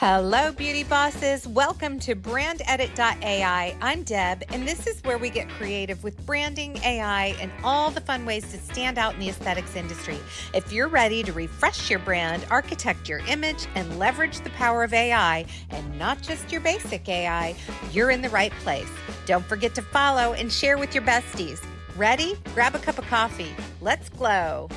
Hello, beauty bosses. Welcome to BrandEdit.ai. I'm Deb, and this is where we get creative with branding, AI, and all the fun ways to stand out in the aesthetics industry. If you're ready to refresh your brand, architect your image, and leverage the power of AI, and not just your basic AI, you're in the right place. Don't forget to follow and share with your besties. Ready? Grab a cup of coffee. Let's glow.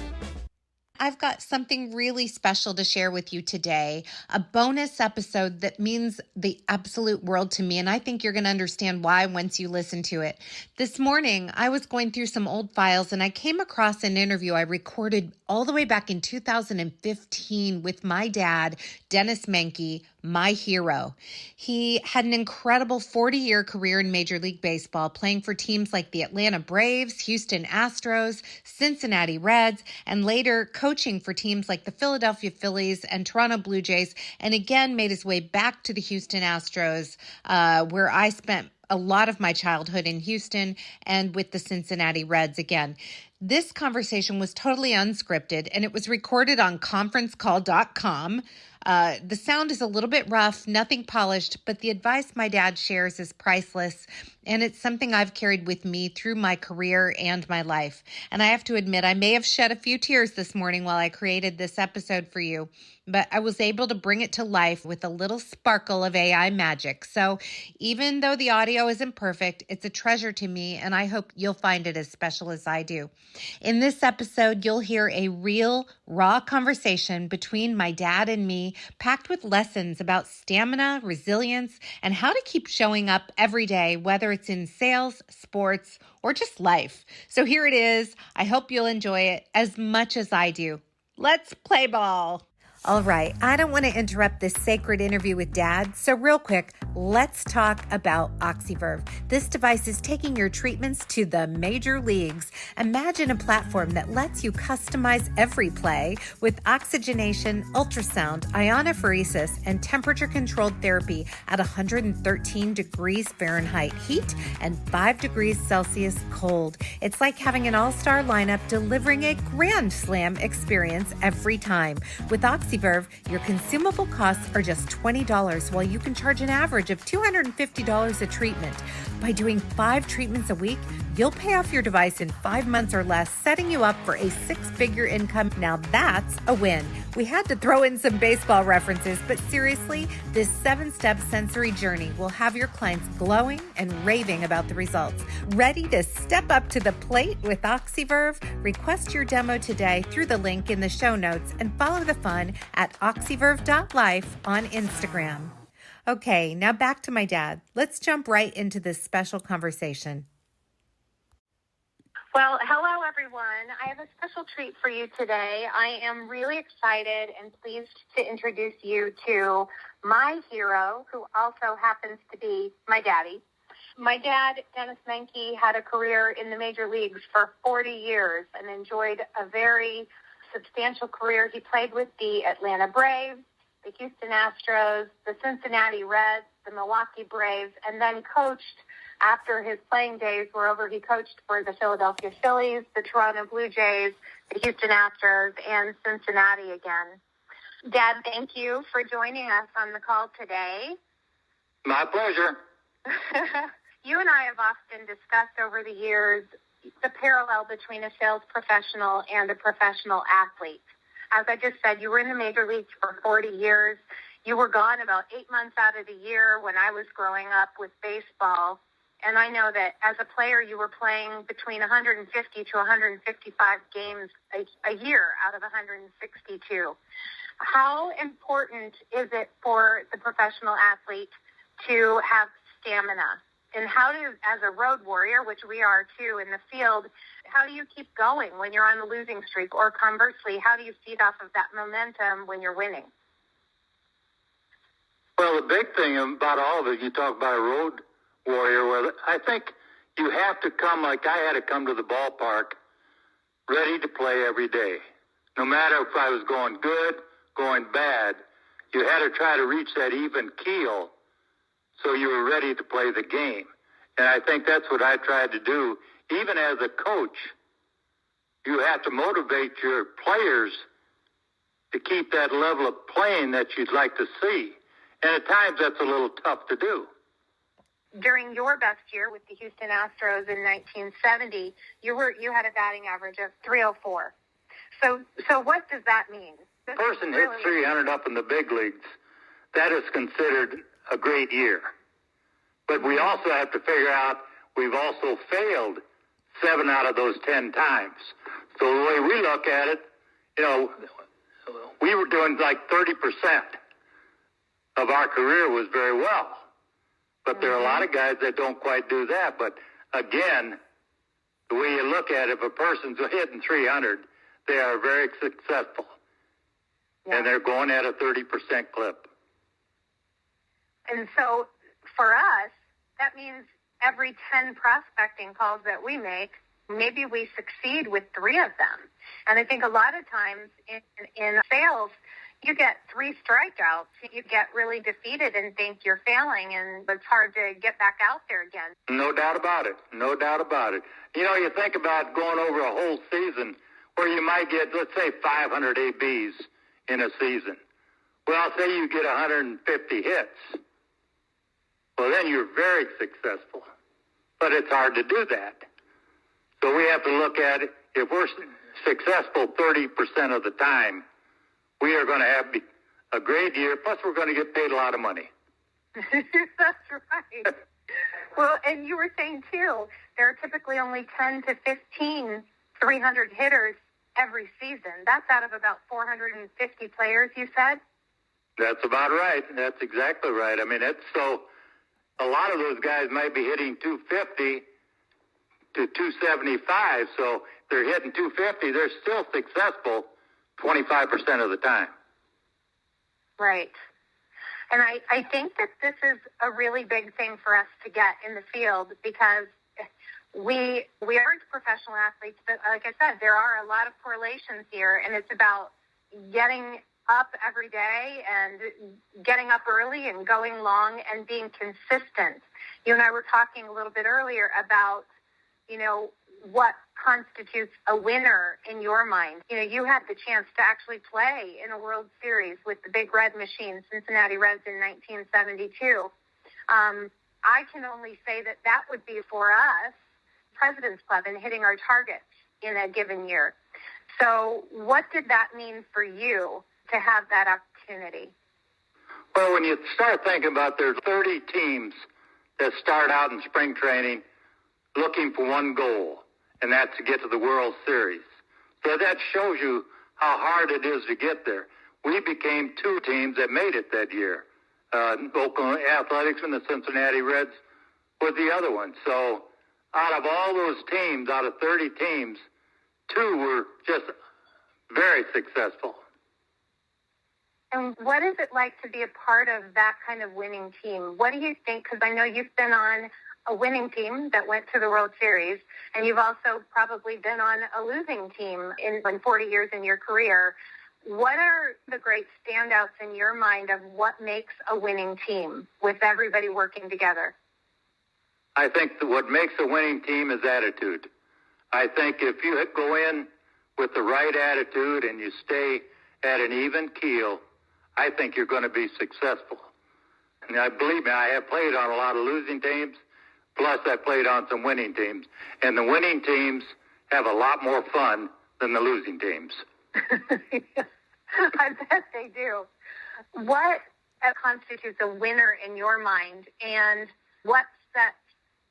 I've got something really special to share with you today, a bonus episode that means the absolute world to me, and I think you're going to understand why once you listen to it. This morning, I was going through some old files, and I came across an interview I recorded all the way back in 2015 with my dad, Denis Menke, my hero. He had an incredible 40-year career in Major League Baseball, playing for teams like the Atlanta Braves, Houston Astros, Cincinnati Reds, and later coaching for teams like the Philadelphia Phillies and Toronto Blue Jays, and again made his way back to the Houston Astros, where I spent a lot of my childhood in Houston, and with the Cincinnati Reds again. This conversation was totally unscripted, and it was recorded on conferencecall.com. The sound is a little bit rough, nothing polished, but the advice my dad shares is priceless, and it's something I've carried with me through my career and my life. And I have to admit, I may have shed a few tears this morning while I created this episode for you, but I was able to bring it to life with a little sparkle of AI magic. So even though the audio isn't perfect, it's a treasure to me, and I hope you'll find it as special as I do. In this episode, you'll hear a real, raw conversation between my dad and me, packed with lessons about stamina, resilience, and how to keep showing up every day, whether it's in sales, sports, or just life. So here it is. I hope you'll enjoy it as much as I do. Let's play ball. All right, I don't want to interrupt this sacred interview with Dad, so real quick, let's talk about OxyVERVE. This device is taking your treatments to the major leagues. Imagine a platform that lets you customize every play with oxygenation, ultrasound, ionophoresis, and temperature-controlled therapy at 113 degrees Fahrenheit heat and 5 degrees Celsius cold. It's like having an all-star lineup delivering a grand slam experience every time. With OxyVERVE, your consumable costs are just $20, while you can charge an average of $250 a treatment. By doing 5 treatments a week, you'll pay off your device in 5 months or less, setting you up for a 6-figure income. Now that's a win. We had to throw in some baseball references, but seriously, this 7-step sensory journey will have your clients glowing and raving about the results. Ready to step up to the plate with OxyVERVE? Request your demo today through the link in the show notes and follow the fun at oxyverve.life on Instagram. Okay, now back to my dad. Let's jump right into this special conversation. Well, hello, everyone. I have a special treat for you today. I am really excited and pleased to introduce you to my hero, who also happens to be my daddy. My dad, Denis Menke, had a career in the major leagues for 40 years and enjoyed a very substantial career. He played with the Atlanta Braves, the Houston Astros, the Cincinnati Reds, the Milwaukee Braves, and then coached. After his playing days were over, he coached for the Philadelphia Phillies, the Toronto Blue Jays, the Houston Astros, and Cincinnati again. Dad, thank you for joining us on the call today. My pleasure. You and I have often discussed over the years the parallel between a sales professional and a professional athlete. As I just said, you were in the major leagues for 40 years. You were gone about 8 months out of the year when I was growing up with baseball. And I know that as a player, you were playing between 150 to 155 games a year out of 162. How important is it for the professional athlete to have stamina? And how do, as a road warrior, which we are too in the field, how do you keep going when you're on a losing streak? Or conversely, how do you feed off of that momentum when you're winning? Well, the big thing about all of it, you talk about a road warrior, well, I think you have to come like I had to come to the ballpark ready to play every day. No matter if I was going good, going bad, you had to try to reach that even keel so you were ready to play the game. And I think that's what I tried to do. Even as a coach, you have to motivate your players to keep that level of playing that you'd like to see. And at times that's a little tough to do. During your best year with the Houston Astros in 1970, you had a batting average of 304. So what does that mean? A person hits 300 up in the big leagues. That is considered a great year. But we also have to figure out we've also failed 7 out of those 10 times. So the way we look at it, we were doing like 30% of our career was very well. But there are a lot of guys that don't quite do that. But again, the way you look at it, if a person's hitting 300, they are very successful. Yeah. And they're going at a 30% clip. And so for us, that means every 10 prospecting calls that we make, maybe we succeed with 3 of them. And I think a lot of times in sales, you get 3 strikeouts, you get really defeated and think you're failing, and it's hard to get back out there again. No doubt about it. No doubt about it. You think about going over a whole season where you might get, let's say, 500 ABs in a season. Well, say you get 150 hits. Well, then you're very successful. But it's hard to do that. So we have to look at it. If we're successful 30% of the time, we are going to have a great year, plus we're going to get paid a lot of money. That's right. Well, and you were saying, too, there are typically only 10 to 15 300 hitters every season. That's out of about 450 players, you said? That's about right. That's exactly right. I mean, a lot of those guys might be hitting 250 to 275, so they're hitting 250. They're still successful 25% of the time. Right. And I think that this is a really big thing for us to get in the field, because we aren't professional athletes, but like I said, there are a lot of correlations here, and it's about getting up every day and getting up early and going long and being consistent. You and I were talking a little bit earlier about, what constitutes a winner in your mind. You had the chance to actually play in a World Series with the Big Red Machine, Cincinnati Reds, in 1972. I can only say that would be for us, President's Club, and hitting our targets in a given year. So what did that mean for you to have that opportunity? Well, when you start thinking about there's 30 teams that start out in spring training looking for one goal, and that's to get to the World Series. So that shows you how hard it is to get there. We became 2 teams that made it that year. Oakland Athletics and the Cincinnati Reds were the other one. So out of all those teams, out of 30 teams, 2 were just very successful. And what is it like to be a part of that kind of winning team? What do you think? Because I know you've been on a winning team that went to the World Series, and you've also probably been on a losing team in 40 years in your career. What are the great standouts in your mind of what makes a winning team with everybody working together? I think that what makes a winning team is attitude. I think if you go in with the right attitude and you stay at an even keel, I think you're going to be successful. And believe me, I have played on a lot of losing teams, plus I played on some winning teams. And the winning teams have a lot more fun than the losing teams. I bet they do. What constitutes a winner in your mind, and what sets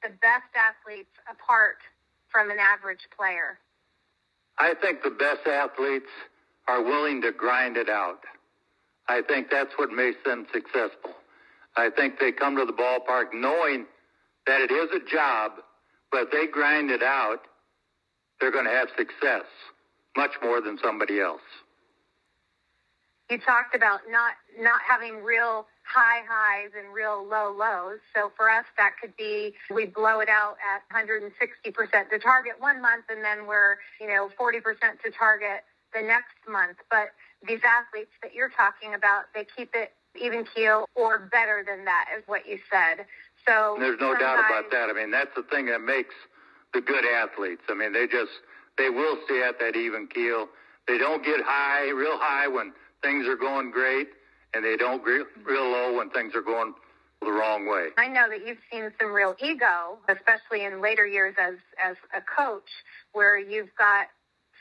the best athletes apart from an average player? I think the best athletes are willing to grind it out. I think that's what makes them successful. I think they come to the ballpark knowing that it is a job, but if they grind it out, they're going to have success much more than somebody else. You talked about not having real high highs and real low lows. So for us, that could be we blow it out at 160% to target one month, and then we're 40% to target the next month. But these athletes that you're talking about, they keep it even keel or better than that, is what you said. So there's no doubt about that. I mean, that's the thing that makes the good athletes. I mean, they will stay at that even keel. They don't get real high when things are going great, and they don't real low when things are going the wrong way. I know that you've seen some real ego, especially in later years as a coach, where you've got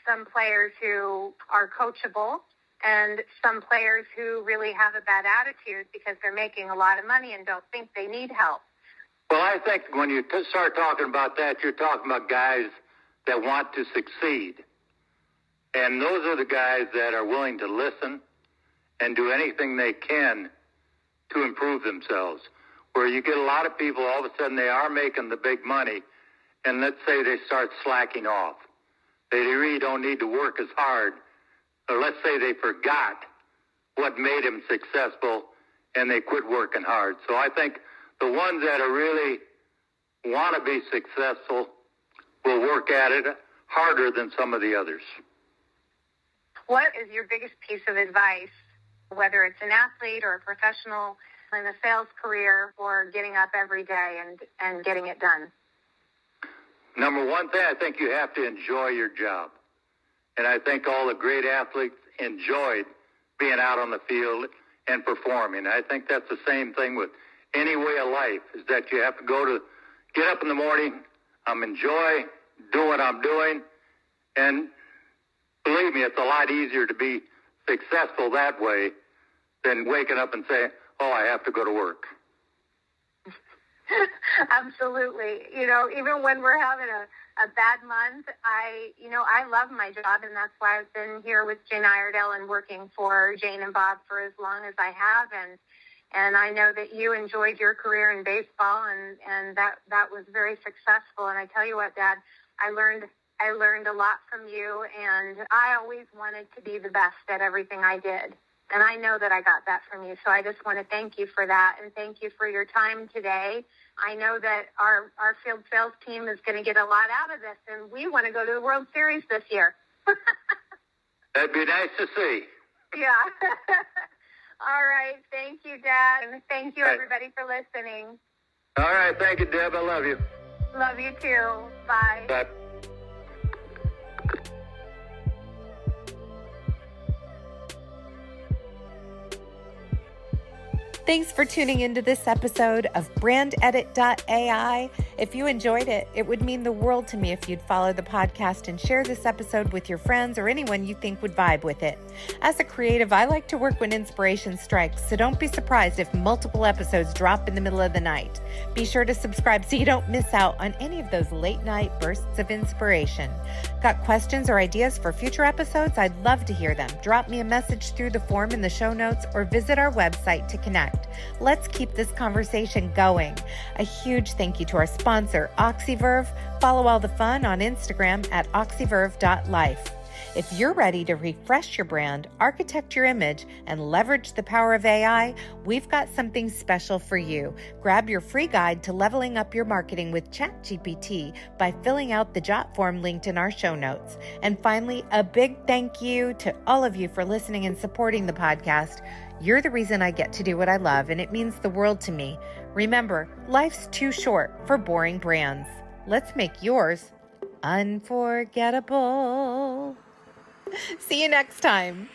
some players who are coachable and some players who really have a bad attitude because they're making a lot of money and don't think they need help. Well, I think when you start talking about that, you're talking about guys that want to succeed. And those are the guys that are willing to listen and do anything they can to improve themselves. Where you get a lot of people, all of a sudden they are making the big money, and let's say they start slacking off. They really don't need to work as hard. Or let's say they forgot what made them successful and they quit working hard. So I think the ones that are really want to be successful will work at it harder than some of the others. What is your biggest piece of advice, whether it's an athlete or a professional in a sales career, for getting up every day and getting it done? Number one thing, I think you have to enjoy your job. And I think all the great athletes enjoyed being out on the field and performing. I think that's the same thing with any way of life, is that you have to get up in the morning, enjoy doing what I'm doing, and believe me, it's a lot easier to be successful that way than waking up and saying, oh, I have to go to work. Absolutely. Even when we're having a bad month, I love my job, and that's why I've been here with Jane Iredale and working for Jane and Bob for as long as I have. And I know that you enjoyed your career in baseball, and that was very successful. And I tell you what, Dad, I learned a lot from you, and I always wanted to be the best at everything I did. And I know that I got that from you. So I just want to thank you for that, and thank you for your time today. I know that our field sales team is going to get a lot out of this, and we want to go to the World Series this year. That'd be nice to see. Yeah. All right. Thank you, Dad. And thank you, everybody, for listening. All right. Thank you, Deb. I love you. Love you, too. Bye. Bye. Thanks for tuning into this episode of BrandEdit.ai. If you enjoyed it, it would mean the world to me if you'd follow the podcast and share this episode with your friends or anyone you think would vibe with it. As a creative, I like to work when inspiration strikes, so don't be surprised if multiple episodes drop in the middle of the night. Be sure to subscribe so you don't miss out on any of those late night bursts of inspiration. Got questions or ideas for future episodes? I'd love to hear them. Drop me a message through the form in the show notes or visit our website to connect. Let's keep this conversation going. A huge thank you to our sponsor, OxyVERVE. Follow all the fun on Instagram at oxyverve.life. If you're ready to refresh your brand, architect your image, and leverage the power of AI, we've got something special for you. Grab your free guide to leveling up your marketing with ChatGPT by filling out the Jot form linked in our show notes. And finally, a big thank you to all of you for listening and supporting the podcast. You're the reason I get to do what I love, and it means the world to me. Remember, life's too short for boring brands. Let's make yours unforgettable. See you next time.